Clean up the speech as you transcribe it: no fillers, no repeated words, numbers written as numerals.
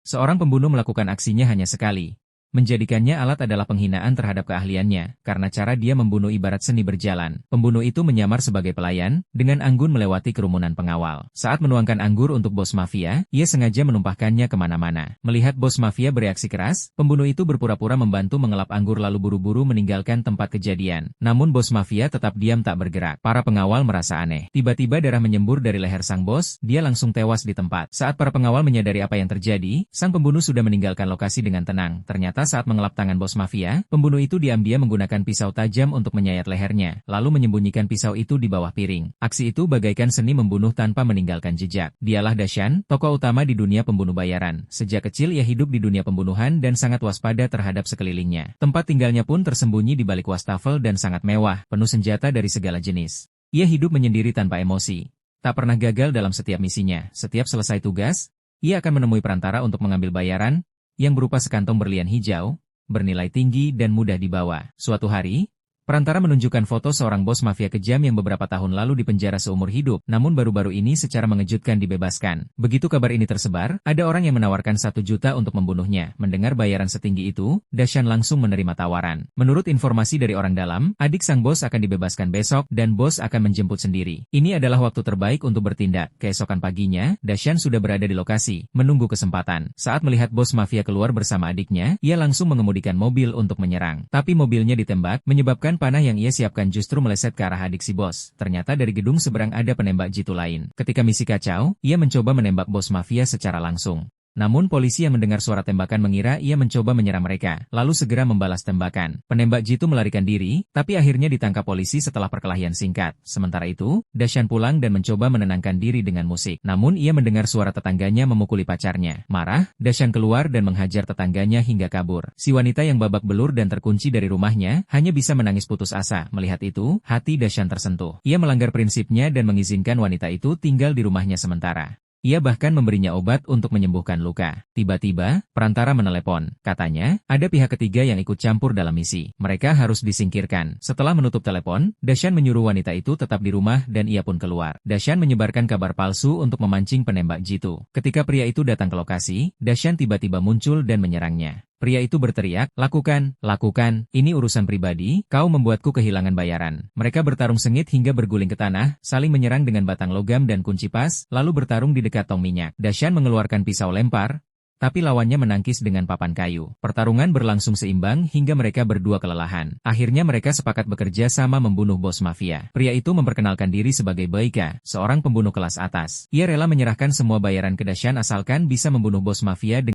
Seorang pembunuh melakukan aksinya hanya sekali. Menjadikannya alat adalah penghinaan terhadap keahliannya, karena cara dia membunuh ibarat seni berjalan. Pembunuh itu menyamar sebagai pelayan, dengan anggun melewati kerumunan pengawal. Saat menuangkan anggur untuk bos mafia, ia sengaja menumpahkannya kemana-mana. Melihat bos mafia bereaksi keras, pembunuh itu berpura-pura membantu mengelap anggur lalu buru-buru meninggalkan tempat kejadian. Namun bos mafia tetap diam tak bergerak. Para pengawal merasa aneh. Tiba-tiba darah menyembur dari leher sang bos, dia langsung tewas di tempat. Saat para pengawal menyadari apa yang terjadi, sang pembunuh sudah meninggalkan lokasi dengan tenang. Ternyata saat mengelap tangan bos mafia, pembunuh itu diam-diam menggunakan pisau tajam untuk menyayat lehernya, lalu menyembunyikan pisau itu di bawah piring. Aksi itu bagaikan seni membunuh tanpa meninggalkan jejak. Dialah Dashan, tokoh utama di dunia pembunuh bayaran. Sejak kecil ia hidup di dunia pembunuhan dan sangat waspada terhadap sekelilingnya. Tempat tinggalnya pun tersembunyi di balik wastafel dan sangat mewah, penuh senjata dari segala jenis. Ia hidup menyendiri tanpa emosi. Tak pernah gagal dalam setiap misinya. Setiap selesai tugas, ia akan menemui perantara untuk mengambil bayaran, yang berupa sekantong berlian hijau, bernilai tinggi dan mudah dibawa. Suatu hari, perantara menunjukkan foto seorang bos mafia kejam yang beberapa tahun lalu dipenjara seumur hidup, namun baru-baru ini secara mengejutkan dibebaskan. Begitu kabar ini tersebar, ada orang yang menawarkan 1 juta untuk membunuhnya. Mendengar bayaran setinggi itu, Dashan langsung menerima tawaran. Menurut informasi dari orang dalam, adik sang bos akan dibebaskan besok dan bos akan menjemput sendiri. Ini adalah waktu terbaik untuk bertindak. Keesokan paginya, Dashan sudah berada di lokasi, menunggu kesempatan. Saat melihat bos mafia keluar bersama adiknya, ia langsung mengemudikan mobil untuk menyerang. Tapi mobilnya ditembak, menyebabkan panah yang ia siapkan justru meleset ke arah adik si bos. Ternyata dari gedung seberang ada penembak jitu lain. Ketika misi kacau, ia mencoba menembak bos mafia secara langsung. Namun polisi yang mendengar suara tembakan mengira ia mencoba menyerang mereka, lalu segera membalas tembakan. Penembak jitu melarikan diri, tapi akhirnya ditangkap polisi setelah perkelahian singkat. Sementara itu, Dashan pulang dan mencoba menenangkan diri dengan musik. Namun ia mendengar suara tetangganya memukuli pacarnya. Marah, Dashan keluar dan menghajar tetangganya hingga kabur. Si wanita yang babak belur dan terkunci dari rumahnya, hanya bisa menangis putus asa. Melihat itu, hati Dashan tersentuh. Ia melanggar prinsipnya dan mengizinkan wanita itu tinggal di rumahnya sementara. Ia bahkan memberinya obat untuk menyembuhkan luka. Tiba-tiba, perantara menelepon. Katanya, ada pihak ketiga yang ikut campur dalam misi. Mereka harus disingkirkan. Setelah menutup telepon, Dashan menyuruh wanita itu tetap di rumah dan ia pun keluar. Dashan menyebarkan kabar palsu untuk memancing penembak jitu. Ketika pria itu datang ke lokasi, Dashan tiba-tiba muncul dan menyerangnya. Pria itu berteriak, lakukan, ini urusan pribadi, kau membuatku kehilangan bayaran. Mereka bertarung sengit hingga berguling ke tanah, saling menyerang dengan batang logam dan kunci pas, lalu bertarung di dekat tong minyak. Dashan mengeluarkan pisau lempar, tapi lawannya menangkis dengan papan kayu. Pertarungan berlangsung seimbang hingga mereka berdua kelelahan. Akhirnya mereka sepakat bekerja sama membunuh bos mafia. Pria itu memperkenalkan diri sebagai Baika, seorang pembunuh kelas atas. Ia rela menyerahkan semua bayaran ke Dashan asalkan bisa membunuh bos mafia dengan